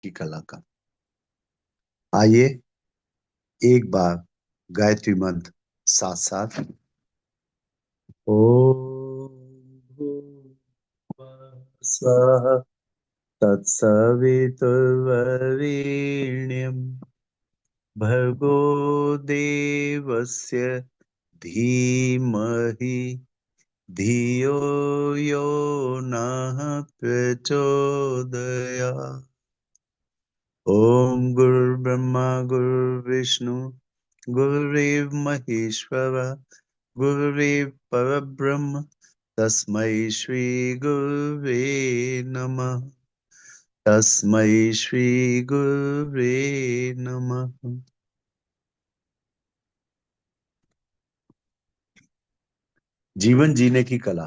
की कला का। आइए एक बार गायत्री मंत्र साथ साथ। ओम भूर्भुवः स्वः तत्सवितुर्वरेण्यं भर्गो देवस्य धीमहि धियो यो नः प्रचोदयात्। ओम गुरुर्ब्रह्मा गुरुर्विष्णु गुरुरेव महेश्वर गुरुरेव परब्रह्म तस्मै श्री गुरुवे नमः। तस्मै श्री गुरुवे नमः। जीवन जीने की कला।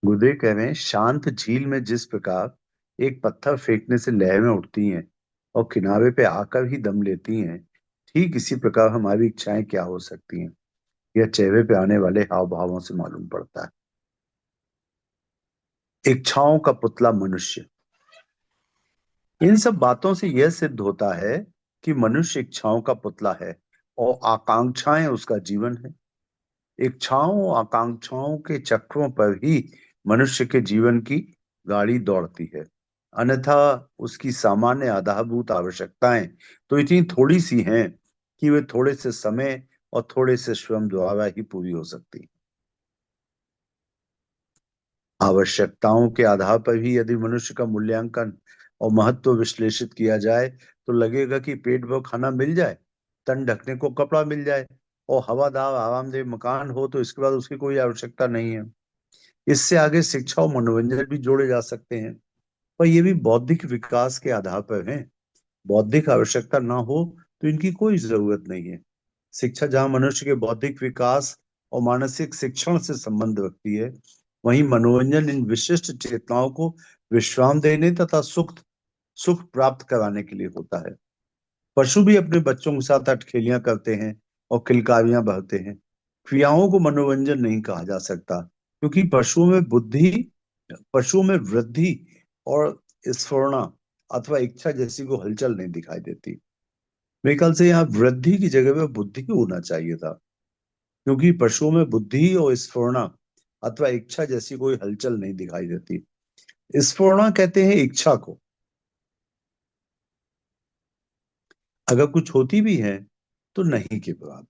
गुरुदेव कह रहे हैं, शांत झील में जिस प्रकार एक पत्थर फेंकने से लहरें उठती हैं और किनारे पे आकर ही दम लेती हैं, ठीक इसी प्रकार हमारी इच्छाएं क्या हो सकती हैं, यह चेहरे पे आने वाले हाव भावों से मालूम पड़ता है। इच्छाओं का पुतला मनुष्य। इन सब बातों से यह सिद्ध होता है कि मनुष्य इच्छाओं का पुतला है और आकांक्षाएं उसका जीवन है। इच्छाओं आकांक्षाओं के चक्रों पर ही मनुष्य के जीवन की गाड़ी दौड़ती है। अन्यथा उसकी सामान्य आधारभूत आवश्यकताएं तो इतनी थोड़ी सी हैं कि वे थोड़े से समय और थोड़े से श्रम द्वारा ही पूरी हो सकती हैं। आवश्यकताओं के आधार पर ही यदि मनुष्य का मूल्यांकन और महत्व विश्लेषित किया जाए तो लगेगा कि पेट भर खाना मिल जाए, तन ढकने को कपड़ा मिल जाए और हवादार आरामदेह मकान हो तो इसके बाद उसकी कोई आवश्यकता नहीं है। इससे आगे शिक्षा और मनोरंजन भी जोड़े जा सकते हैं, पर ये भी बौद्धिक विकास के आधार पर हैं। बौद्धिक आवश्यकता ना हो तो इनकी कोई जरूरत नहीं है। शिक्षा जहाँ मनुष्य के बौद्धिक विकास और मानसिक शिक्षण से संबंध रखती है, वहीं मनोरंजन इन विशिष्ट चेतनाओं को विश्राम देने तथा सुख सुख प्राप्त कराने के लिए होता है। पशु भी अपने बच्चों के साथ अठखेलियां करते हैं और किलकारियां बहते हैं। क्रियाओं को मनोरंजन नहीं कहा जा सकता, क्योंकि पशुओं में वृद्धि और स्फुरना अथवा इच्छा जैसी को हलचल नहीं दिखाई देती। मेरे ख्याल से यहाँ वृद्धि की जगह पे बुद्धि होना चाहिए था, क्योंकि पशुओं में बुद्धि और स्फुरना अथवा इच्छा जैसी कोई हलचल नहीं दिखाई देती। स्फुरना कहते हैं इच्छा को। अगर कुछ होती भी है तो नहीं के बराबर।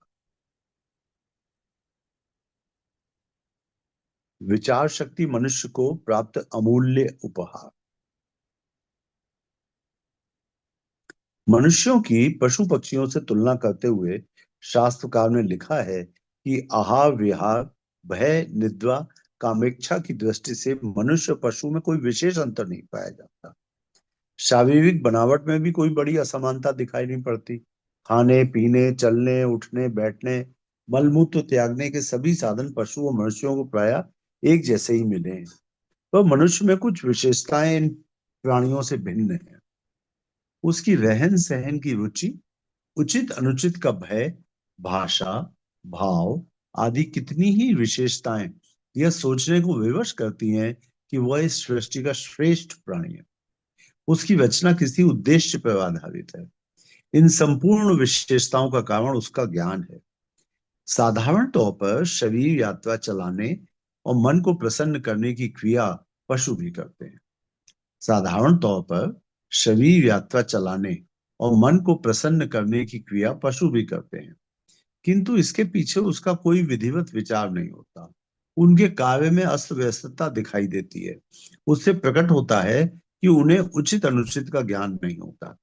विचार शक्ति मनुष्य को प्राप्त अमूल्य उपहार। मनुष्यों की पशु पक्षियों से तुलना करते हुए शास्त्रकार ने लिखा है कि आहार विहार भय निद्रा कामेच्छा की दृष्टि से मनुष्य पशु में कोई विशेष अंतर नहीं पाया जाता। शारीरिक बनावट में भी कोई बड़ी असमानता दिखाई नहीं पड़ती। खाने पीने चलने उठने बैठने मलमूत्र त्यागने के सभी साधन पशु और मनुष्यों को प्राय एक जैसे ही मिले हैं। तो मनुष्य में कुछ विशेषताएं इन प्राणियों से भिन्न है। उसकी रहन सहन की रुचि, उचित अनुचित का भय, भाषा, भाव आदि कितनी ही विशेषताएं यह सोचने को विवश करती हैं कि वह इस सृष्टि का श्रेष्ठ प्राणी है। उसकी रचना किसी उद्देश्य पर आधारित है। इन संपूर्ण विशेषताओं का कारण उसका ज्ञान है। साधारण तौर पर शरीर यात्रा चलाने और मन को प्रसन्न करने की क्रिया पशु भी करते हैं। साधारण तौर पर शरीर यात्रा चलाने और मन को प्रसन्न करने की क्रिया पशु भी करते हैं, किंतु इसके पीछे उसका कोई विधिवत विचार नहीं होता। उनके कार्य में अस्त व्यस्तता दिखाई देती है। उससे प्रकट होता है कि उन्हें उचित अनुचित का ज्ञान नहीं होता।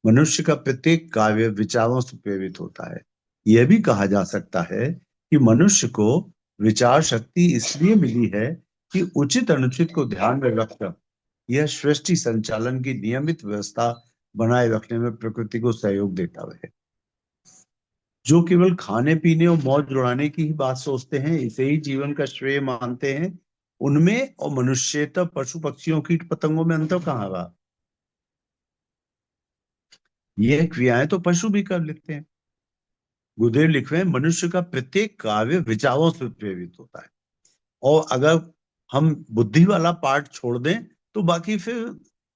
मनुष्य का प्रत्येक कार्य विचारों से प्रेरित होता है। यह भी कहा जा सकता है कि मनुष्य को विचार शक्ति इसलिए मिली है कि उचित अनुचित को ध्यान में रखकर यह सृष्टि संचालन की नियमित व्यवस्था बनाए रखने में प्रकृति को सहयोग देता रहे। जो केवल खाने पीने और मौज उड़ाने की ही बात सोचते हैं, इसे ही जीवन का श्रेय मानते हैं, उनमें और मनुष्यतः पशु पक्षियों कीट पतंगों में अंतर कहाँ रहा। यह क्रियाएं तो पशु भी कर लेते हैं। गुरुदेव लिख रहे हैं, मनुष्य का प्रत्येक कार्य विचारों से प्रेरित होता है। और अगर हम बुद्धि वाला पार्ट छोड़ दें तो बाकी फिर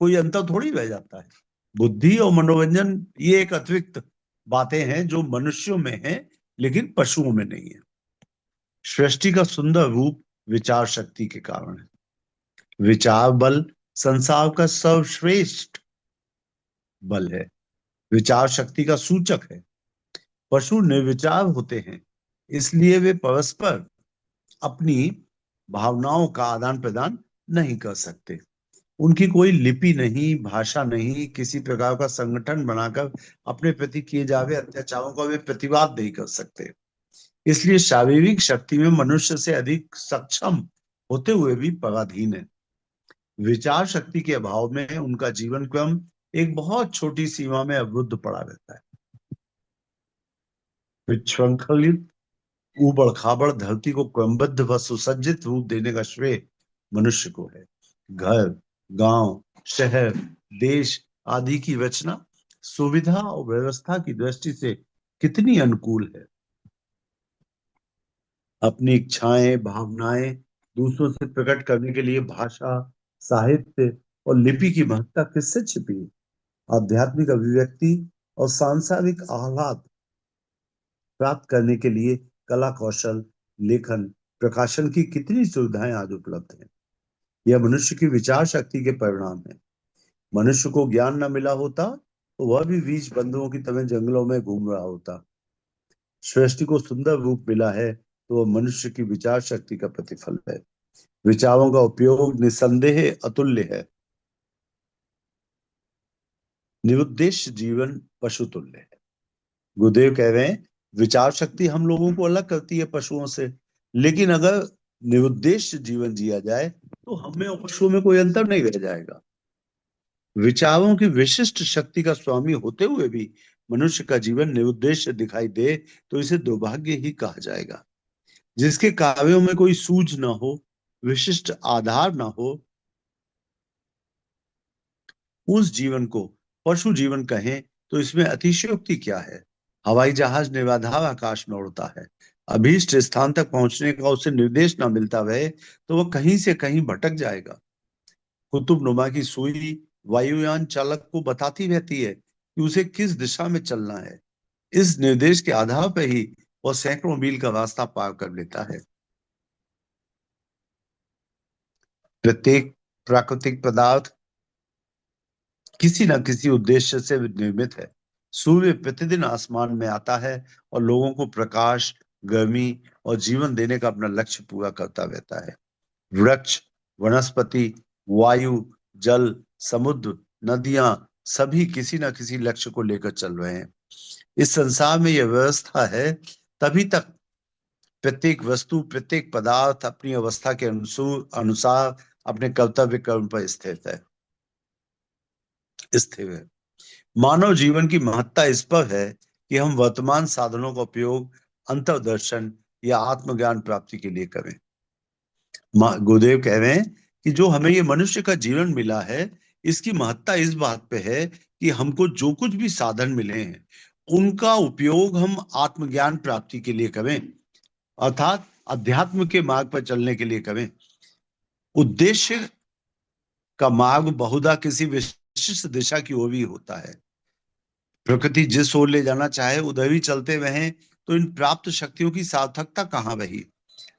कोई अंतर थोड़ी रह जाता है। बुद्धि और मनोरंजन ये एक अतिरिक्त बातें हैं जो मनुष्यों में हैं लेकिन पशुओं में नहीं है। सृष्टि का सुंदर रूप विचार शक्ति के कारण है। विचार बल संसार का सर्वश्रेष्ठ बल है, विचार शक्ति का सूचक है। पशु निर्विचार होते हैं, इसलिए वे परस्पर अपनी भावनाओं का आदान प्रदान नहीं कर सकते। उनकी कोई लिपि नहीं, भाषा नहीं, किसी प्रकार का संगठन बनाकर अपने प्रति किए जा रहे अत्याचारों का वे प्रतिवाद नहीं कर सकते। इसलिए शारीरिक शक्ति में मनुष्य से अधिक सक्षम होते हुए भी पराधीन है। विचार शक्ति के अभाव में उनका जीवन क्रम एक बहुत छोटी सीमा में अवरुद्ध पड़ा रहता है। विशृंखलित ऊबड़ खाबड़ धरती को क्रमबद्ध व सुसज्जित रूप देने का श्रेय मनुष्य को है। घर, गांव, शहर, देश आदि की रचना सुविधा और व्यवस्था की दृष्टि से कितनी अनुकूल है। अपनी इच्छाएं, भावनाएं दूसरों से प्रकट करने के लिए भाषा, साहित्य और लिपि की महत्ता किससे छिपी है? आध्यात्मिक अभिव्यक्ति और सांसारिक आह्लाद प्राप्त करने के लिए कला कौशल, लेखन, प्रकाशन की कितनी सुविधाएं आज उपलब्ध हैं। यह मनुष्य की विचार शक्ति के परिणाम है। मनुष्य को ज्ञान न मिला होता तो वह भी बीज बंधुओं की तरह जंगलों में घूम रहा होता। सृष्टि को सुंदर रूप मिला है तो वह मनुष्य की विचार शक्ति का प्रतिफल है। विचारों का उपयोग निसंदेह अतुल्य है। निरुद्देश्य जीवन पशु तुल्य है। गुरुदेव कह रहे हैं विचार शक्ति हम लोगों को अलग करती है पशुओं से, लेकिन अगर निरुद्देश्य जीवन जिया जाए तो हमें और पशुओं में कोई अंतर नहीं रह जाएगा। विचारों की विशिष्ट शक्ति का स्वामी होते हुए भी मनुष्य का जीवन निरुद्देश्य दिखाई दे तो इसे दुर्भाग्य ही कहा जाएगा। जिसके कार्यों में कोई सूझ ना हो, विशिष्ट आधार ना हो, उस जीवन को पशु जीवन कहें तो इसमें अतिशयोक्ति क्या है। हवाई जहाज निर्बाधार आकाश में उड़ता है, अभीष्ट स्थान तक पहुंचने का उसे निर्देश ना मिलता रहे तो वह कहीं से कहीं भटक जाएगा। कुतुबनुमा की सुई वायुयान चालक को बताती रहती है कि उसे किस दिशा में चलना है। इस निर्देश के आधार पर ही वह सैकड़ों मील का रास्ता पार कर लेता है। प्रत्येक प्राकृतिक पदार्थ किसी न किसी उद्देश्य से निर्मित है। सूर्य प्रतिदिन आसमान में आता है और लोगों को प्रकाश, गर्मी और जीवन देने का अपना लक्ष्य पूरा करता रहता है। वृक्ष, वनस्पति, वायु, जल, समुद्र, नदियां सभी किसी न किसी लक्ष्य को लेकर चल रहे हैं। इस संसार में यह व्यवस्था है, तभी तक प्रत्येक वस्तु, प्रत्येक पदार्थ अपनी अवस्था के अनुसार अपने कर्तव्य कर्म पर स्थिर है। मानव जीवन की महत्ता इस पर है कि हम वर्तमान साधनों का उपयोग अंतर्दर्शन या आत्मज्ञान प्राप्ति के लिए करें। गुरुदेव कह रहे हैं कि जो हमें ये मनुष्य का जीवन मिला है, इसकी महत्ता इस बात पे है कि हमको जो कुछ भी साधन मिले हैं उनका उपयोग हम आत्मज्ञान प्राप्ति के लिए करें, अर्थात अध्यात्म के मार्ग पर चलने के लिए करें। उद्देश्य का मार्ग बहुधा किसी विशिष्ट दिशा की ओर भी होता है। प्रकृति जिस ओर ले जाना चाहे उधर ही चलते रहें तो इन प्राप्त शक्तियों की सार्थकता कहाँ रही।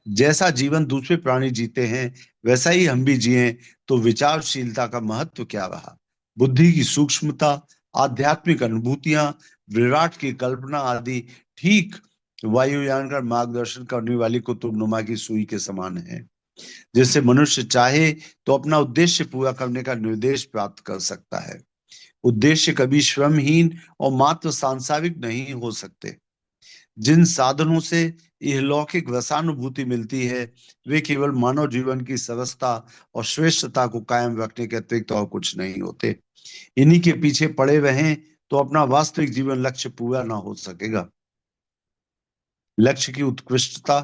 जैसा जीवन दूसरे प्राणी जीते हैं वैसा ही हम भी जिए तो विचारशीलता का महत्व क्या रहा। बुद्धि की सूक्ष्मता, आध्यात्मिक अनुभूतियां, विराट की कल्पना आदि ठीक वायुयान का मार्गदर्शन करने वाली कुतुबनुमा की सुई के समान है, जिससे मनुष्य चाहे तो अपना उद्देश्य पूरा करने का निर्देश प्राप्त कर सकता है। उद्देश्य कभी श्रमहीन और मात्र सांसारिक नहीं हो सकते। जिन साधनों से इहलौकिक रसानुभूति मिलती है वे केवल मानव जीवन की सरसता और श्रेष्ठता को कायम रखने के अतिरिक्त और कुछ नहीं होते। इन्हीं के पीछे पड़े रहें तो अपना वास्तविक जीवन लक्ष्य पूरा ना हो सकेगा। लक्ष्य की उत्कृष्टता,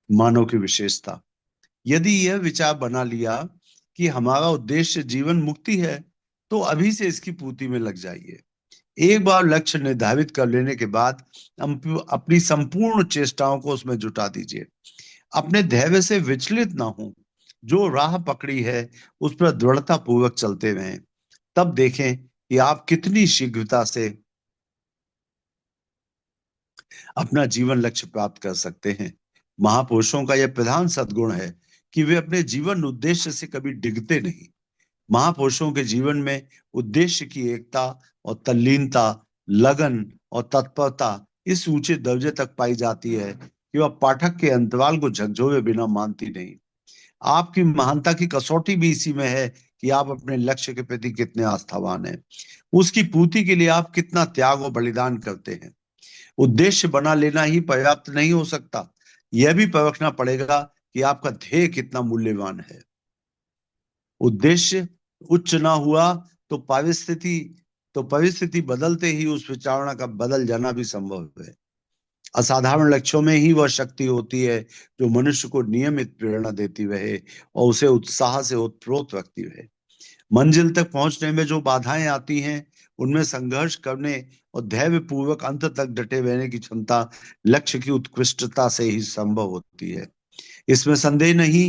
मानव की विशेषता। यदि यह विचार बना लिया कि हमारा उद्देश्य जीवन मुक्ति है तो अभी से इसकी पूर्ति में लग जाइए। एक बार लक्ष्य निर्धारित कर लेने के बाद अपनी संपूर्ण चेष्टाओं को उसमें जुटा दीजिए। अपने धैर्य से विचलित ना हो, जो राह पकड़ी है उस पर दृढ़ता पूर्वक चलते रहें। तब देखें कि आप कितनी शीघ्रता से अपना जीवन लक्ष्य प्राप्त कर सकते हैं। महापुरुषों का यह प्रधान सद्गुण है कि वे अपने जीवन उद्देश्य से कभी डिगते नहीं। महापुरुषों के जीवन में उद्देश्य की एकता और तल्लीनता, लगन और तत्परता इस ऊंचे दर्जे तक पाई जाती है कि वह पाठक के अंतराल को झकझोरे बिना मानती नहीं। आपकी महानता की कसौटी भी इसी में है कि आप अपने लक्ष्य के प्रति कितने आस्थावान हैं, उसकी पूर्ति के लिए आप कितना त्याग और बलिदान करते हैं। उद्देश्य बना लेना ही पर्याप्त नहीं हो सकता, यह भी परखना पड़ेगा कि आपका ध्येय कितना मूल्यवान है। उद्देश्य उच्च ना हुआ तो परिस्थिति बदलते ही उस विचारणा का बदल जाना भी संभव है। असाधारण लक्ष्यों में ही वह शक्ति होती है जो मनुष्य को नियमित प्रेरणा देती रहे और उसे उत्साह से ओतप्रोत रखती रहे। मंजिल तक पहुंचने में जो बाधाएं आती हैं, उनमें संघर्ष करने और धैर्य पूर्वक अंत तक डटे रहने की क्षमता लक्ष्य की उत्कृष्टता से ही संभव होती है। इसमें संदेह नहीं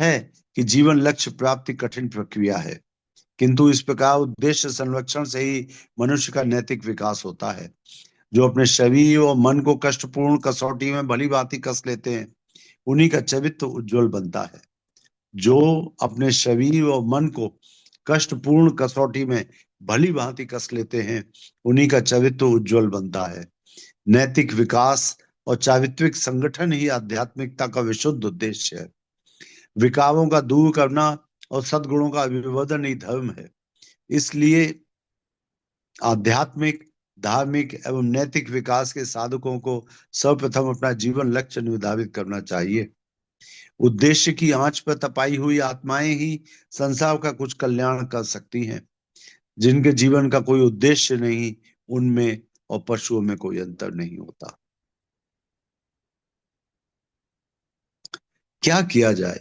है कि जीवन लक्ष्य प्राप्ति कठिन प्रक्रिया है, किंतु इस प्रकार उद्देश्य संरक्षण से ही मनुष्य का नैतिक विकास होता है। जो अपने शरीर और मन को कष्टपूर्ण कसौटी में भली भांति कस लेते हैं, उन्हीं का चरित्र उज्जवल बनता है। जो अपने शरीर और मन को कष्टपूर्ण कसौटी में भली भांति कस लेते हैं, उन्हीं का चरित्र उज्जवल बनता है। नैतिक विकास और चारित्रिक संगठन ही आध्यात्मिकता का विशुद्ध उद्देश्य है। विकारों का दूर करना और सद्गुणों का अभिवर्धन ही धर्म है। इसलिए आध्यात्मिक, धार्मिक एवं नैतिक विकास के साधकों को सर्वप्रथम अपना जीवन लक्ष्य निर्धारित करना चाहिए। उद्देश्य की आंच पर तपाई हुई आत्माएं ही संसार का कुछ कल्याण कर सकती हैं। जिनके जीवन का कोई उद्देश्य नहीं, उनमें और पशुओं में कोई अंतर नहीं होता। क्या किया जाए?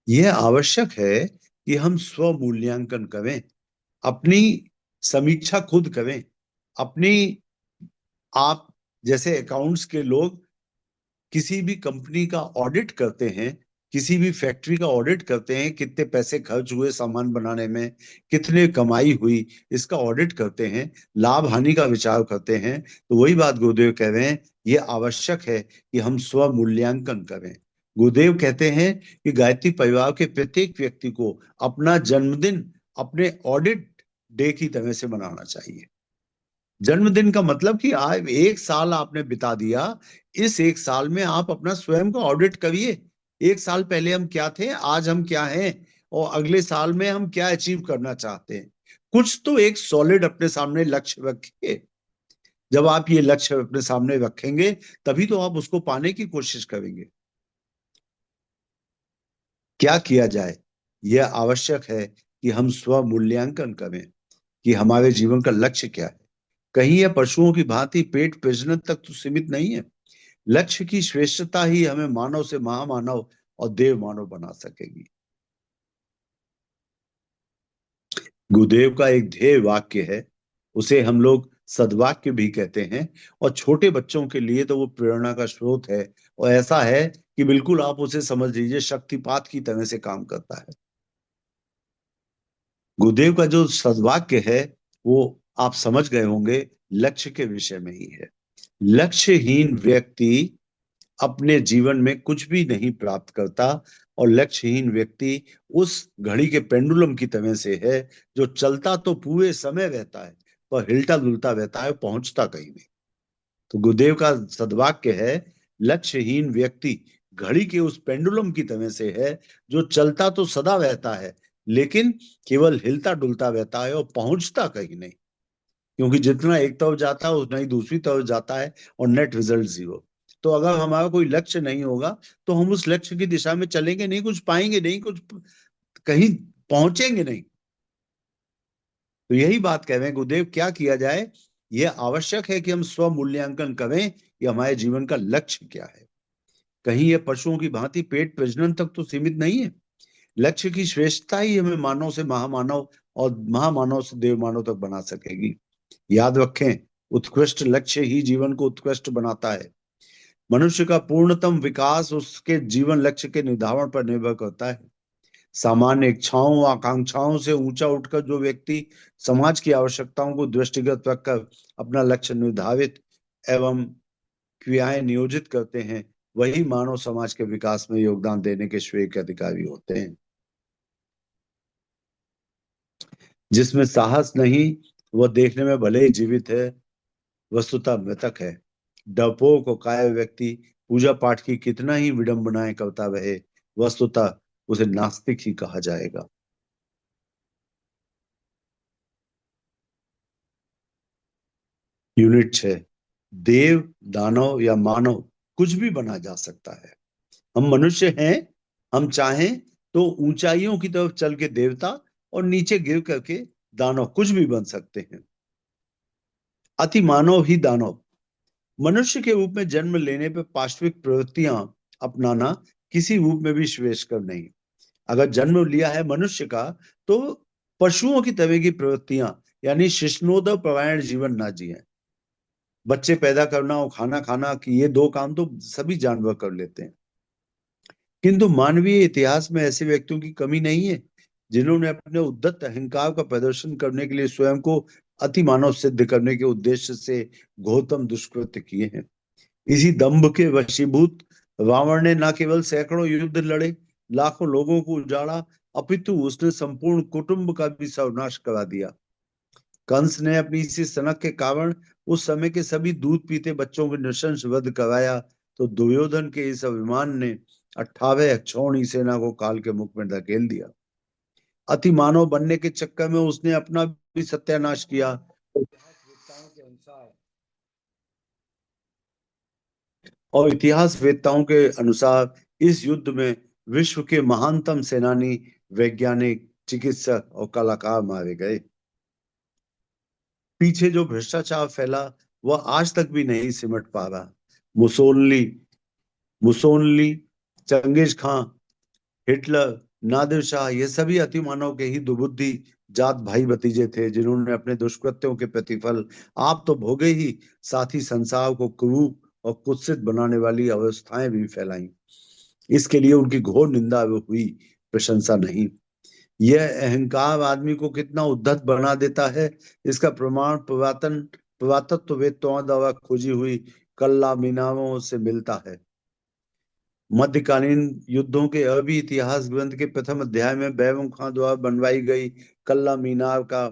यह आवश्यक है कि हम स्व मूल्यांकन करें, अपनी समीक्षा खुद करें। अपनी आप जैसे अकाउंट्स के लोग किसी भी कंपनी का ऑडिट करते हैं, किसी भी फैक्ट्री का ऑडिट करते हैं, कितने पैसे खर्च हुए सामान बनाने में, कितने कमाई हुई, इसका ऑडिट करते हैं, लाभ हानि का विचार करते हैं। तो वही बात गुरुदेव कह रहे हैं, ये आवश्यक है कि हम स्व मूल्यांकन करें। गुरुदेव कहते हैं कि गायत्री परिवार के प्रत्येक व्यक्ति को अपना जन्मदिन अपने ऑडिट डे की तरह से मनाना चाहिए। जन्मदिन का मतलब कि आज एक साल आपने बिता दिया, इस एक साल में आप अपना स्वयं का ऑडिट करिए। एक साल पहले हम क्या थे, आज हम क्या हैं, और अगले साल में हम क्या अचीव करना चाहते हैं। कुछ तो एक सॉलिड अपने सामने लक्ष्य रखिए। जब आप ये लक्ष्य अपने सामने रखेंगे, तभी तो आप उसको पाने की कोशिश करेंगे। क्या किया जाए? यह आवश्यक है कि हम स्व मूल्यांकन करें कि हमारे जीवन का लक्ष्य क्या है। कहीं यह पशुओं की भांति पेट प्रजनन तक तो सीमित नहीं है। लक्ष्य की श्रेष्ठता ही हमें मानव से महामानव और देव मानव बना सकेगी। गुरुदेव का एक ध्येय वाक्य है, उसे हम लोग सद्वाक्य भी कहते हैं, और छोटे बच्चों के लिए तो वो प्रेरणा का स्रोत है, और ऐसा है कि बिल्कुल आप उसे समझ लीजिए शक्तिपात की तरह से काम करता है। गुरुदेव का जो सद्वाक्य है वो आप समझ गए होंगे, लक्ष्य के विषय में ही है। लक्ष्यहीन व्यक्ति अपने जीवन में कुछ भी नहीं प्राप्त करता, और लक्ष्यहीन व्यक्ति उस घड़ी के पेंडुलम की तरह से है जो चलता तो पूरे समय रहता है पर हिलता डुलता रहता है, पहुंचता कहीं नहीं। तो गुरुदेव का सद्वाक्य है, लक्ष्यहीन व्यक्ति घड़ी के उस पेंडुलम की तरह से है जो चलता तो सदा रहता है, लेकिन केवल हिलता डुलता रहता है और पहुंचता कहीं नहीं। क्योंकि जितना एक तरफ जाता है उतना ही दूसरी तरफ जाता है, और नेट रिजल्ट जीरो। तो अगर हमारा कोई लक्ष्य नहीं होगा तो हम उस लक्ष्य की दिशा में चलेंगे नहीं, कुछ पाएंगे नहीं, कुछ कहीं पहुंचेंगे नहीं। तो यही बात कह रहे हैं गुरुदेव, क्या किया जाए? यह आवश्यक है कि हम स्व मूल्यांकन करें कि हमारे जीवन का लक्ष्य क्या है। कहीं यह पशुओं की भांति पेट प्रजनन तक तो सीमित नहीं है। लक्ष्य की श्रेष्ठता ही हमें मानव से महामानव और महामानव से देव मानव तक बना सकेगी। याद रखें, उत्कृष्ट लक्ष्य ही जीवन को उत्कृष्ट बनाता है। मनुष्य का पूर्णतम विकास उसके जीवन लक्ष्य के निर्धारण पर निर्भर करता है। सामान्य इच्छाओं आकांक्षाओं से ऊंचा उठकर जो व्यक्ति समाज की आवश्यकताओं को दृष्टिगत रखकर अपना लक्ष्य निर्धारित एवं क्रियाएं नियोजित करते हैं, वही मानव समाज के विकास में योगदान देने के श्रेय के अधिकारी होते हैं। जिसमें साहस नहीं, वह देखने में भले ही जीवित है, वस्तुतः मृतक है। डरपोक और कायर व्यक्ति पूजा पाठ की कितना ही विडंबनाएं करता रहे, वस्तुतः उसे नास्तिक ही कहा जाएगा। यूनिट 6। देव, दानव या मानव कुछ भी बना जा सकता है। हम मनुष्य हैं, हम चाहें तो ऊंचाइयों की तरफ चल के देवता और नीचे गिर करके दानव कुछ भी बन सकते हैं। अति मानव ही दानव। मनुष्य के रूप में जन्म लेने पर पाश्विक प्रवृत्तियां अपनाना किसी रूप में भी श्रेयस्कर नहीं। अगर जन्म लिया है मनुष्य का, तो पशुओं की तरह की प्रवृत्तियां यानी शिश्नोदर परायण जीवन ना जिए। बच्चे पैदा करना और खाना खाना कि ये दो काम तो सभी जानवर कर लेते हैं। किंतु मानवीय इतिहास में ऐसे व्यक्तियों की कमी नहीं है जिन्होंने अपने उद्धत अहंकार का प्रदर्शन करने के लिए स्वयं को अति मानव सिद्ध करने के उद्देश्य से घोरतम दुष्कृत्य किए हैं। इसी दंभ के वशीभूत रावण ने न केवल सैकड़ों युद्ध लड़े, लाखों लोगों को उजाड़ा, अपितु उसने संपूर्ण कुटुंब का भी सर्वनाश करा दिया। कंस ने अपनी इसी सनक के कारण उस समय के सभी दूध पीते बच्चों को नृशंस वध कराया, तो दुर्योधन के इस अभिमान ने 28 अक्षौहिणी सेना को काल के मुख में धकेल दिया। अति मानव बनने के चक्कर में उसने अपना भी सत्यानाश किया। और इतिहास वेत्ताओं के अनुसार इस युद्ध में विश्व के महानतम सेनानी, वैज्ञानिक, चिकित्सक और कलाकार मारे गए। पीछे जो भ्रष्टाचार फैला वह आज तक भी नहीं सिमट पा रहा। मुसोलिनी मुसोलिनी चंगेज खां, हिटलर, नादिर शाह, ये सभी अतिमानव के ही दुबुद्धि जात भाई भतीजे थे जिन्होंने अपने दुष्कृत्यों के प्रतिफल आप तो भोगे ही, साथ ही संसार को कुरूप और कुत्सित बनाने वाली अवस्थाएं भी फैलाई। इसके लिए उनकी घोर निंदा हुई, प्रशंसा नहीं। यह अहंकार आदमी को कितना उद्धत बना देता है, इसका प्रमाण पुरातत्ववेत्ताओं द्वारा खोजी हुई कल्ला मीनारों से मिलता है। मध्यकालीन युद्धों के अरबी इतिहास ग्रंथ के प्रथम अध्याय में बैरम खां द्वारा बनवाई गई कल्ला मीनार का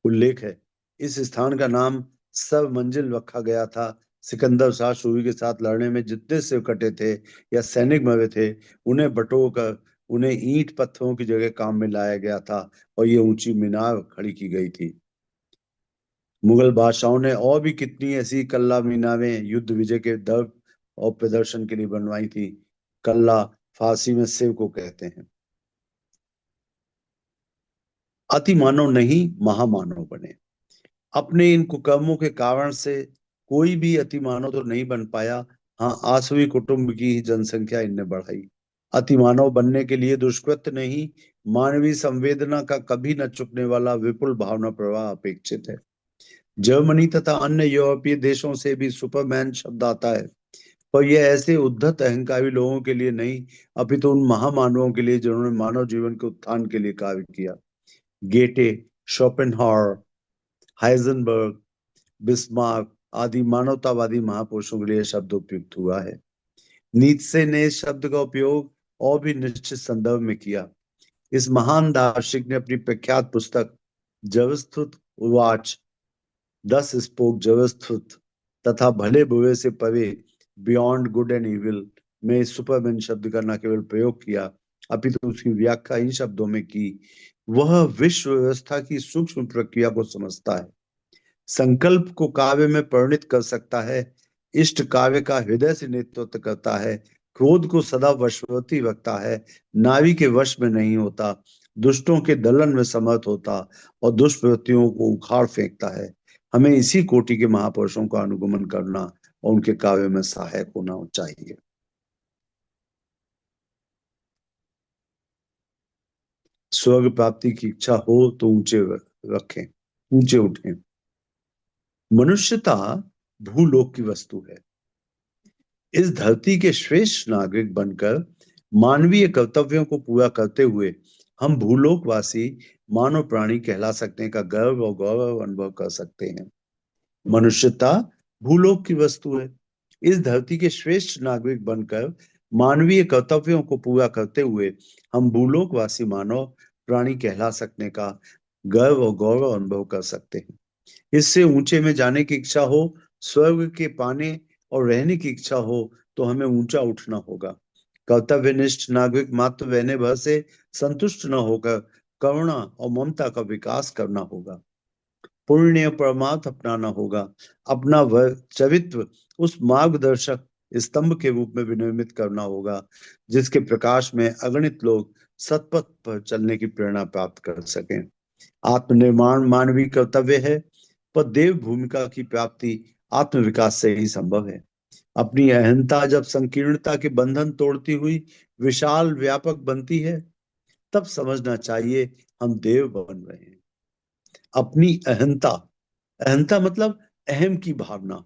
उल्लेख है। इस स्थान का नाम सब मंजिल रखा गया था। सिकंदर शाह सूरी के साथ लड़ने में जितने सिर कटे थे या सैनिक मरे थे, उन्हें बटोर कर उन्हें ईंट पत्थरों की जगह काम में लाया गया था और ये ऊंची मीनार खड़ी की गई थी। मुगल बादशाहों ने और भी कितनी ऐसी कल्ला मीनारें युद्ध विजय के दर्प और प्रदर्शन के लिए बनवाई थी। कल्ला फारसी में शिव को कहते हैं। अति मानव नहीं, महामानव बने। अपने इन कुकर्मों के कारण से कोई भी अति मानव तो नहीं बन पाया। हाँ, आसवी कुटुंब की जनसंख्या इनने बढ़ाई। अति मानव बनने के लिए दुष्कृत्य नहीं, मानवीय संवेदना का कभी न चुकने वाला विपुल भावना प्रवाह अपेक्षित है। जर्मनी तथा अन्य यूरोपीय देशों से भी सुपरमैन शब्द आता है, पर यह ऐसे उद्धत अहंकारी लोगों के लिए नहीं, अपितु उन महामानवों के लिए जिन्होंने मानव जीवन के उत्थान के लिए कार्य किया। गेटे, शोपेनहावर, हाइजेनबर्ग, बिस्मार्क आदि मानवतावादी महापुरुषों के लिए शब्द उपयुक्त हुआ है। नीत्शे ने इस शब्द का उपयोग और भी निश्चित संदर्भ में किया। इस महान दार्शनिक ने अपनी प्रख्यात पुस्तक जवस्थुत उवाच, दस स्पोक जवस्थुत तथा भले बुरे से परे, बियॉन्ड गुड एंड इविल में सुपरमैन शब्द का न केवल प्रयोग किया, अपितु उसकी व्याख्या इन शब्दों में की। वह विश्व व्यवस्था की सूक्ष्म प्रक्रिया को समझता है, संकल्प को काव्य में परिणित कर सकता है, इष्ट काव्य का हृदय से नेतृत्व करता है, क्रोध को सदा वशवर्ती रखता है, नारी के वश में नहीं होता, दुष्टों के दलन में समर्थ होता और दुष्प्रवृत्तियों को उखाड़ फेंकता है। हमें इसी कोटि के महापुरुषों का अनुगमन करना और उनके काव्य में सहायक होना चाहिए। स्वर्ग प्राप्ति की इच्छा हो तो ऊंचे रखें, ऊंचे उठें। मनुष्यता भूलोक की वस्तु है। इस धरती के श्रेष्ठ नागरिक बनकर मानवीय कर्तव्यों को पूरा करते हुए हम भूलोकवासी मानव प्राणी कहला सकने का गर्व और गौरव अनुभव कर सकते हैं। मनुष्यता भूलोक की वस्तु है। इस धरती के श्रेष्ठ नागरिक बनकर मानवीय कर्तव्यों को पूरा करते हुए हम भूलोकवासी मानव प्राणी कहला सकने का गर्व और गौरव अनुभव कर सकते हैं। इससे ऊंचे में जाने की इच्छा हो, स्वर्ग के पाने और रहने की इच्छा हो, तो हमें ऊंचा उठना होगा। कर्तव्यनिष्ठ नागरिक मात्र रहने भर से संतुष्ट न होकर करुणा और ममता का विकास करना होगा। पुण्य परमार्थ अपनाना होगा। अपना वह चरित्र उस मार्गदर्शक स्तंभ के रूप में विनिर्मित करना होगा जिसके प्रकाश में अगणित लोग सतपथ पर चलने की प्रेरणा प्राप्त कर सकें। आत्मनिर्माण मानवीय कर्तव्य है, पर देव भूमिका की प्राप्ति आत्मविकास से ही संभव है। अपनी अहंता जब संकीर्णता के बंधन तोड़ती हुई विशाल व्यापक बनती है, तब समझना चाहिए हम देव बन रहे हैं। अपनी अहंता, अहंता मतलब अहम की भावना,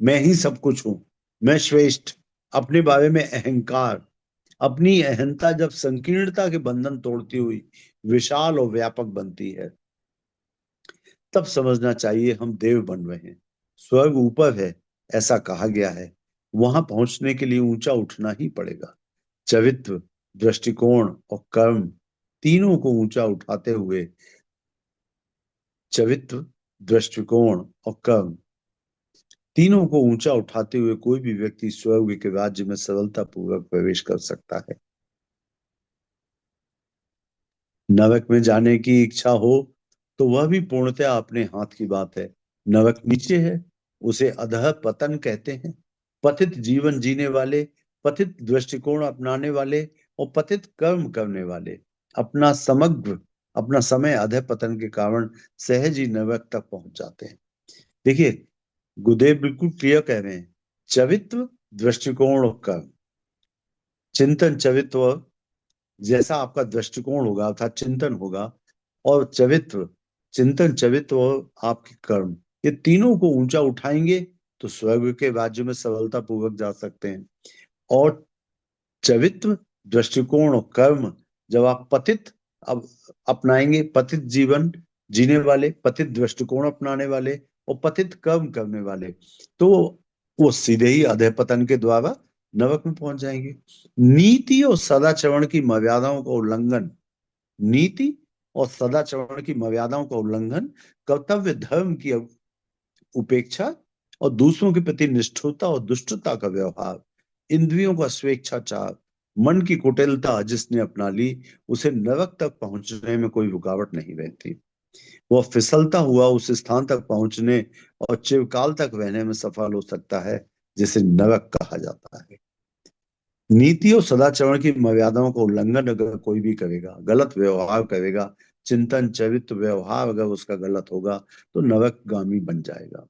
मैं ही सब कुछ हूं, मैं श्रेष्ठ, अपने बारे में अहंकार। अपनी अहंता जब संकीर्णता के बंधन तोड़ती हुई विशाल और व्यापक बनती है, तब समझना चाहिए हम देव बन रहे हैं। स्वर्ग ऊपर है ऐसा कहा गया है, वहां पहुंचने के लिए ऊंचा उठना ही पड़ेगा। चरित्र, दृष्टिकोण और कर्म तीनों को ऊंचा उठाते हुए, चरित्र, दृष्टिकोण और कर्म तीनों को ऊंचा उठाते हुए कोई भी व्यक्ति स्वर्ग के राज्य में सरलता पूर्वक प्रवेश कर सकता है। नरक में जाने की इच्छा हो तो वह भी पूर्णतया अपने हाथ की बात है। नरक नीचे है, उसे अधः पतन कहते हैं। पतित जीवन जीने वाले, पतित दृष्टिकोण अपनाने वाले और पतित कर्म करने वाले अपना समय अधः पतन के कारण सहज ही नरक तक पहुंच जाते हैं। देखिए, गुरुदेव बिल्कुल क्लियर कह रहे हैं, चरित्र, दृष्टिकोण और कर्म। चिंतन, चरित्र, जैसा आपका दृष्टिकोण होगा अर्थात चिंतन होगा, और चरित्र, चिंतन, चरित्र और आपके कर्म, ये तीनों को ऊंचा उठाएंगे तो स्वर्ग के राज्य में सरलता पूर्वक जा सकते हैं। और चरित्र, दृष्टिकोण और कर्म जब आप पतित अब अपनाएंगे, पतित जीवन जीने वाले, पतित दृष्टिकोण अपनाने वाले और पतित कर्म करने वाले, तो वो सीधे ही अधः पतन के द्वारा नरक में पहुंच जाएंगे। नीति और सदाचरण की मर्यादाओं का उल्लंघन, नीति और सदाचरण की मर्यादाओं का उल्लंघन, कर्तव्य धर्म की उपेक्षा और दूसरों के प्रति निष्ठुरता और दुष्टता का व्यवहार, इंद्रियों का स्वेच्छाचार, मन की कुटिलता जिसने अपना ली, उसे नरक तक पहुंचने में कोई रुकावट नहीं रहती। वह फिसलता हुआ उस स्थान तक पहुंचने और चिरकाल तक रहने में सफल हो सकता है जिसे नरक कहा जाता है। नीति और सदाचरण की मर्यादाओं का उल्लंघन अगर कोई भी करेगा, गलत व्यवहार करेगा, चिंतन, चरित्र, व्यवहार अगर उसका गलत होगा, तो नरकगामी बन जाएगा।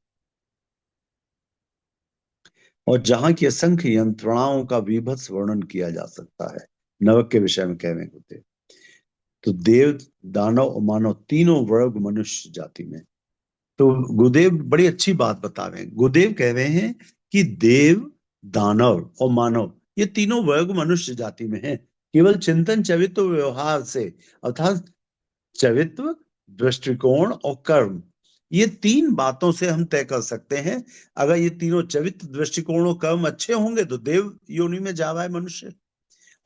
और जहां की असंख्य यंत्रणाओं का विभत्स वर्णन किया जा सकता है नरक के विषय में कहने होते, तो देव, दानव और मानव तीनों वर्ग मनुष्य जाति में। तो गुरुदेव बड़ी अच्छी बात बता रहे हैं। गुरुदेव कह रहे हैं कि देव, दानव और मानव ये तीनों वर्ग मनुष्य जाति में हैं। केवल चिंतन, चरित्र, व्यवहार से, अर्थात चरित्र, दृष्टिकोण और कर्म, ये तीन बातों से हम तय कर सकते हैं। अगर ये तीनों चरित्र, दृष्टिकोण और कर्म अच्छे होंगे तो देव योनि में जा रहा है मनुष्य,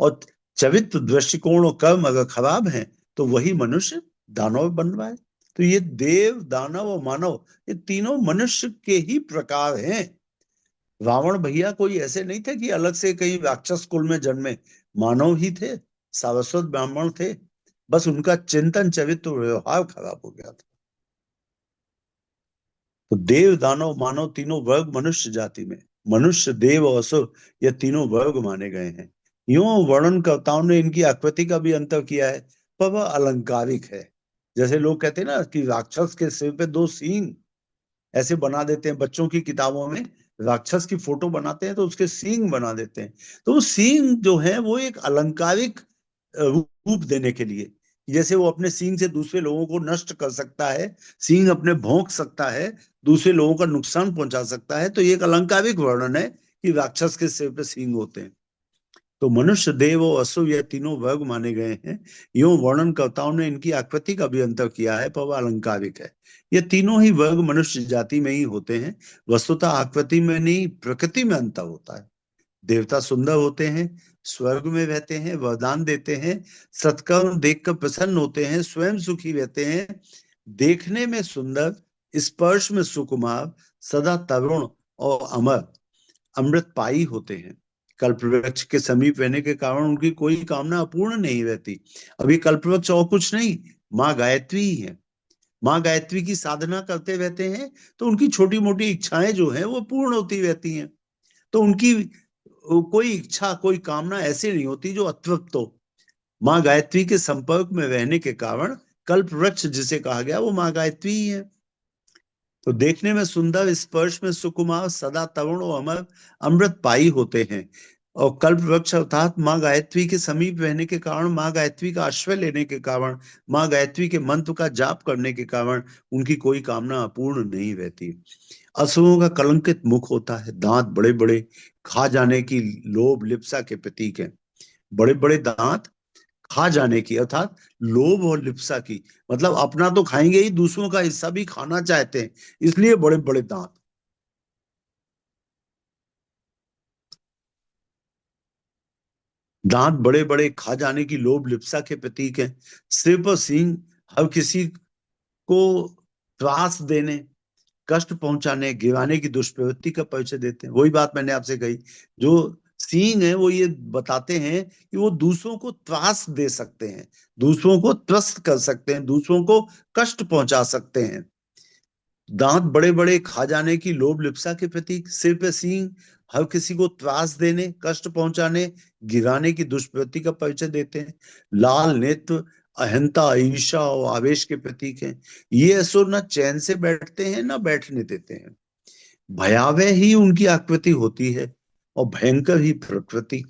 और चरित्र, दृष्टिकोण और कर्म अगर खराब हैं तो वही मनुष्य दानव बन रहा है। तो ये देव, दानव और मानव ये तीनों मनुष्य के ही प्रकार हैं। रावण भैया कोई ऐसे नहीं थे कि अलग से कहीं राक्षस कुल में जन्मे, मानव ही थे, सारस्वत ब्राह्मण थे, बस उनका चिंतन, चरित्र, व्यवहार खराब हो गया था। तो देव, दानव, मानव तीनों वर्ग मनुष्य जाति में, मनुष्य, देव और असुर ये तीनों वर्ग माने गए हैं। यूं वर्णनकर्ताओं ने इनकी आकृति का भी अंतर किया है, पर वह अलंकारिक है। जैसे लोग कहते हैं ना कि राक्षस के सिर पे दो सींग, ऐसे बना देते हैं बच्चों की किताबों में, राक्षस की फोटो बनाते हैं तो उसके सींग बना देते हैं। तो वो सींग जो है वो एक अलंकारिक रूप देने के लिए, जैसे वो अपने सींग से दूसरे लोगों को नष्ट कर सकता है, सींग अपने भौंक सकता है, दूसरे लोगों का नुकसान पहुंचा सकता है, तो ये एक अलंकारिक वर्णन है कि राक्षस के सिर पे सींग होते हैं। तो मनुष्य, देव और असुर ये तीनों वर्ग माने गए हैं। यूं वर्णनकर्ताओं ने इनकी आकृति का भी अंतर किया है, पर वह अलंकारिक है। ये तीनों ही वर्ग मनुष्य जाति में ही होते हैं। वस्तुतः आकृति में नहीं, प्रकृति में अंतर होता है। देवता सुंदर होते हैं, स्वर्ग में रहते हैं, वरदान देते हैं, सत्कर्म देखकर प्रसन्न होते हैं, स्वयं सुखी रहते हैं, देखने में सुंदर, स्पर्श में सुकुमार, सदा तरुण और अमर, अमृतपाई होते हैं। कल्प वृक्ष के समीप रहने के कारण उनकी कोई कामना अपूर्ण नहीं रहती। अभी कल्प वृक्ष और कुछ नहीं, माँ गायत्री ही है। माँ गायत्री की साधना करते रहते हैं, तो उनकी छोटी मोटी इच्छाएं जो हैं वो पूर्ण होती रहती हैं। तो उनकी कोई इच्छा, कोई कामना ऐसी नहीं होती जो अतृप्त हो। माँ गायत्री के संपर्क में रहने के कारण कल्प वृक्ष जिसे कहा गया वो माँ गायत्री ही है। तो देखने में सुंदर, स्पर्श में सुकुमार, सदा तरुण और अमर, अमृत पाई होते हैं। और कल्प वृक्ष अर्थात माँ गायत्री के समीप रहने के कारण, माँ गायत्री का आश्रय लेने के कारण, माँ गायत्री के मंत्र का जाप करने के कारण उनकी कोई कामना अपूर्ण नहीं रहती। असुरों का कलंकित मुख होता है, दांत बड़े बड़े, खा जाने की लोभ लिप्सा के प्रतीक हैं। बड़े बड़े दांत, खा जाने की अर्थात लोभ और लिप्सा की, मतलब अपना तो खाएंगे ही, दूसरों का हिस्सा भी खाना चाहते हैं, इसलिए बड़े बड़े दांत। दांत बड़े बड़े, खा जाने की लोभ लिप्सा के प्रतीक हैं। सिर पर सींग, हर किसी को त्रास देने, कष्ट पहुंचाने, गिराने की दुष्प्रवृत्ति का परिचय देते हैं। वही बात मैंने आपसे कही, जो सींग है वो ये बताते हैं कि वो दूसरों को त्रास दे सकते हैं, दूसरों को त्रस्त कर सकते हैं, दूसरों को कष्ट पहुंचा सकते हैं। दांत बड़े बड़े, खा जाने की लोभ लिप्सा के प्रतीक। सिर पे सींग, हर किसी को त्रास देने, कष्ट पहुंचाने, गिराने की दुष्प्रवृत्ति का परिचय देते हैं। लाल नेत्र, अहंता, ईर्ष्या और आवेश के प्रतीक हैं। ये असुर न चैन से बैठते हैं न बैठने देते हैं। भयावह ही उनकी आकृति होती है और भयंकर ही प्रकृति।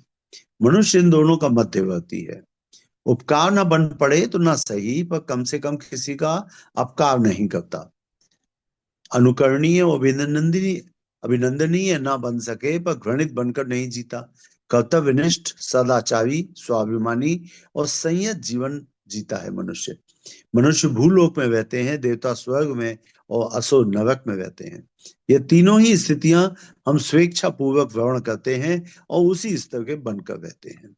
मनुष्य इन दोनों का मध्यवर्ती है। उपकार न बन पड़े तो ना सही, पर कम से कम किसी का अपकार नहीं करता। अनुकरणीय और अभिनंदनीय, अभिनंदनीय ना बन सके पर घृणित बनकर नहीं जीता। कर्तव्यनिष्ठ, सदाचारी, स्वाभिमानी और संयत जीवन जीता है मनुष्य। मनुष्य भूलोक में रहते हैं, देवता स्वर्ग में और असुर नरक में रहते हैं। ये तीनों ही स्थितियां हम स्वेच्छा पूर्वक ग्रहण करते हैं और उसी स्तर के बनकर रहते हैं।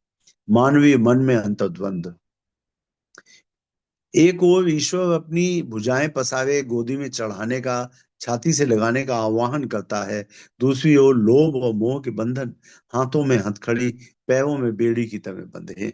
मानवीय मन में अंतर्द्वंद। एक ओर ईश्वर अपनी भुजाएं पसारे गोदी में चढ़ाने का, छाती से लगाने का आह्वान करता है। दूसरी ओर लोभ और मोह के बंधन हाथों में हथकड़ी, पैरों में बेड़ी की तरह बंधे हैं।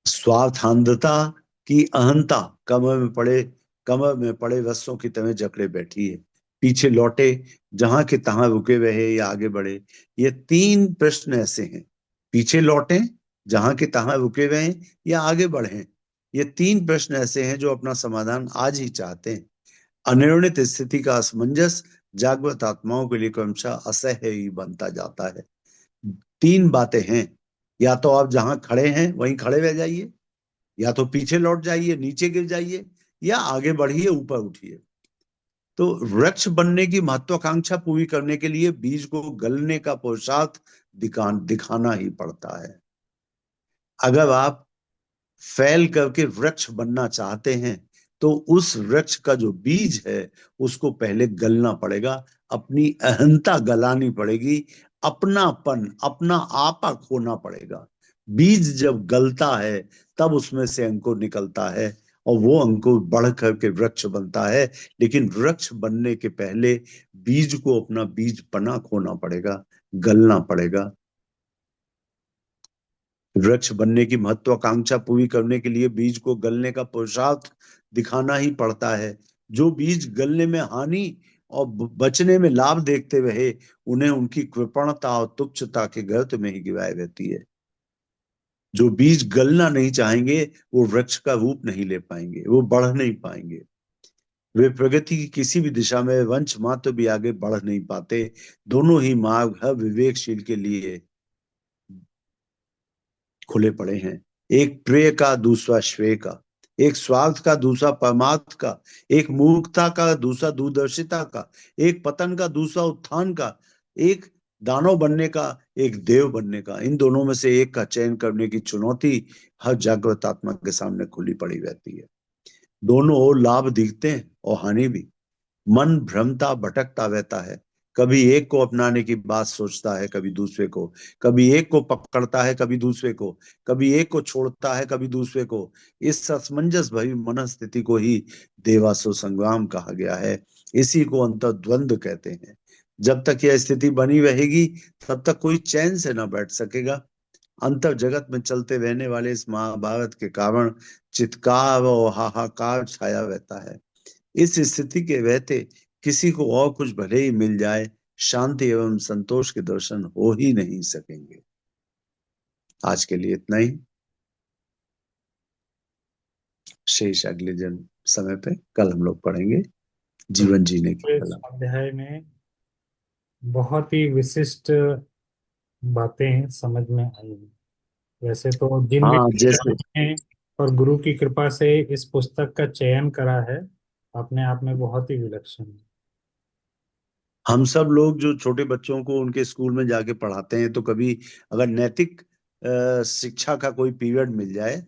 स्वार्थांधता की अहंता कमर में पड़े रस्सों की तरह जकड़े बैठी है। पीछे लौटे, जहां के तहां रुके रहे या आगे बढ़े, ये तीन प्रश्न ऐसे हैं। पीछे लौटे, जहां के तहां रुके रहे या आगे बढ़े, ये तीन प्रश्न ऐसे हैं जो अपना समाधान आज ही चाहते हैं। अनिर्णित स्थिति का असमंजस जागृत आत्माओं के लिए क्रमशः असह्य ही बनता जाता है। तीन बातें हैं, या तो आप जहां खड़े हैं वहीं खड़े रह जाइए, या तो पीछे लौट जाइए, नीचे गिर जाइए, या आगे बढ़िए, ऊपर उठिए। तो वृक्ष बनने की महत्वाकांक्षा पूरी करने के लिए बीज को गलने का पुरुषार्थ दिखाना ही पड़ता है। अगर आप फैल करके वृक्ष बनना चाहते हैं तो उस वृक्ष का जो बीज है उसको पहले गलना पड़ेगा, अपनी अहंता गलानी पड़ेगी, अपनापन, अपना आपा खोना पड़ेगा। बीज जब गलता है तब उसमें से अंकुर निकलता है और वो अंकुर बढ़ करके वृक्ष बनता है। लेकिन वृक्ष बनने के पहले बीज को अपना बीजपना खोना पड़ेगा, गलना पड़ेगा। वृक्ष बनने की महत्वाकांक्षा पूरी करने के लिए बीज को गलने का पुरुषार्थ दिखाना ही पड़ता है। जो बीज गलने में हानि और बचने में लाभ देखते रहे, उन्हें उनकी कृपणता और तुच्छता के गर्त में ही गिराए रहती है। जो बीज गलना नहीं चाहेंगे वो वृक्ष का रूप नहीं ले पाएंगे, वो बढ़ नहीं पाएंगे। वे प्रगति की किसी भी दिशा में वंश मात्र भी आगे बढ़ नहीं पाते। दोनों ही मार्ग हर विवेकशील के लिए खुले पड़े हैं। एक प्रेय का, दूसरा श्रेय का, एक स्वार्थ का, दूसरा परमार्थ का, एक मूर्खता का, दूसरा दूरदर्शिता का, एक पतन का, दूसरा उत्थान का, एक दानव बनने का, एक देव बनने का। इन दोनों में से एक का चयन करने की चुनौती हर जागृत आत्मा के सामने खुली पड़ी रहती है। दोनों ओर लाभ दिखते हैं और हानि भी। मन भ्रमता भटकता रहता है, कभी एक को अपनाने की बात सोचता है, कभी दूसरे को, कभी एक को पकड़ता है, कभी दूसरे को, कभी एक को छोड़ता है, कभी दूसरे को। इस असमंजस भरी मनस्थिति को ही देवासुर संग्राम कहा गया है। इसी को अंतर्द्वंद कहते हैं। जब तक यह स्थिति बनी रहेगी, तब तक कोई चैन से न बैठ सकेगा। अंतर जगत में चलते रहने वाले इस महाभारत के कारण चित्कार और हाहाकार छाया रहता है। इस स्थिति के रहते किसी को और कुछ भले ही मिल जाए, शांति एवं संतोष के दर्शन हो ही नहीं सकेंगे। आज के लिए इतना ही। शेष अगले जन्म समय पे कल हम लोग पढ़ेंगे जीवन जीने की इस कला। अध्याय में बहुत ही विशिष्ट बातें समझ में आई। वैसे तो जिन भी हाँ, जैसे ने और गुरु की कृपा से इस पुस्तक का चयन करा है, अपने आप में बहुत ही विलक्षण है। हम सब लोग जो छोटे बच्चों को उनके स्कूल में जाके पढ़ाते हैं, तो कभी अगर नैतिक शिक्षा का कोई पीरियड मिल जाए,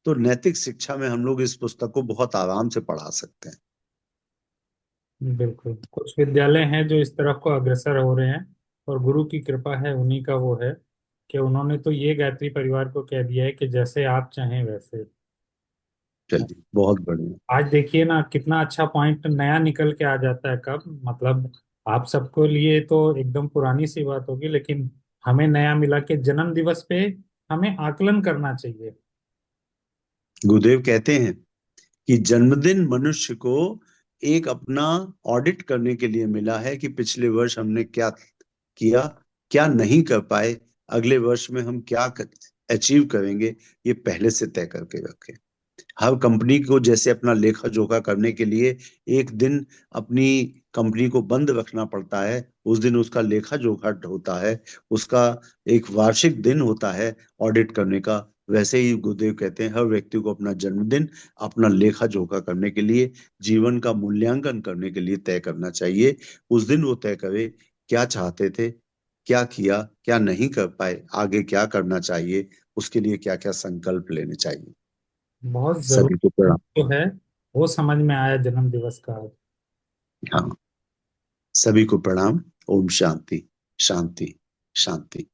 तो नैतिक शिक्षा में हम लोग इस पुस्तक को बहुत आराम से पढ़ा सकते हैं। बिल्कुल, कुछ विद्यालय हैं जो इस तरफ को अग्रसर हो रहे हैं, और गुरु की कृपा है, उन्हीं का वो है कि उन्होंने तो ये गायत्री परिवार को कह दिया है कि जैसे आप चाहें वैसे। चलिए, बहुत बढ़िया। आज देखिए ना, कितना अच्छा पॉइंट नया निकल के आ जाता है। कब मतलब आप सबको लिए तो एकदम पुरानी सी बात होगी, लेकिन हमें नया मिला के जन्म दिवस पे हमें आकलन करना चाहिए। गुरुदेव कहते हैं कि जन्मदिन मनुष्य को एक अपना ऑडिट करने के लिए मिला है कि पिछले वर्ष हमने क्या किया, क्या नहीं कर पाए, अगले वर्ष में हम क्या अचीव करेंगे, ये पहले से तय करके रखें। हर कंपनी को जैसे अपना लेखा जोखा करने के लिए एक दिन अपनी कंपनी को बंद रखना पड़ता है, उस दिन उसका लेखा जोखा होता है, उसका एक वार्षिक दिन होता है ऑडिट करने का। वैसे ही गुरुदेव कहते हैं हर व्यक्ति को अपना जन्मदिन अपना लेखा जोखा करने के लिए, जीवन का मूल्यांकन करने के लिए तय करना चाहिए। उस दिन वो तय करे क्या चाहते थे, क्या किया, क्या नहीं कर पाए, आगे क्या करना चाहिए, उसके लिए क्या क्या संकल्प लेने चाहिए। बहुत सभी को जरूरी प्रणाम। जो है वो समझ में आया जन्म दिवस का। हाँ, सभी को प्रणाम। ओम शांति, शांति, शांति।